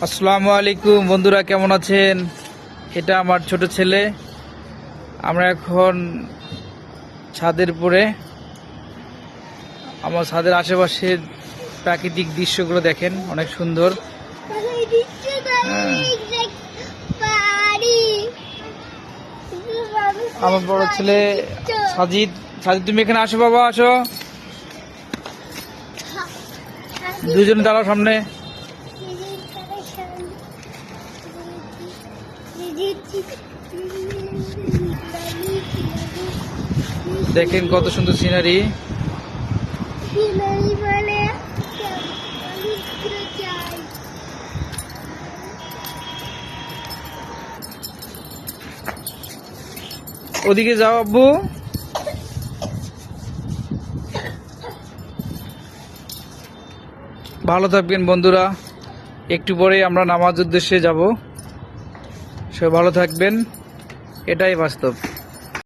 আসসালামু আলাইকুম বন্ধুরা, কেমন আছেন? এটা আমার ছোট ছেলে। আমরা এখন ছাদের উপরে, আমার ছাদের আশেপাশের প্রাকৃতিক দৃশ্যগুলো দেখেন, অনেক সুন্দর। আমার বড় ছেলে সাজিদ, তুমি এখানে আসো বাবা, আসো। দুজন দাঁড়াও সামনে। দেখেন কত সুন্দর সিনারি। ওদিকে যাও আব্বু। ভালো থাকবেন বন্ধুরা, একটু পরে আমরা নামাজ উদ্দেশ্যে যাব। সবাই ভালো থাকবেন, এটাই বাস্তব।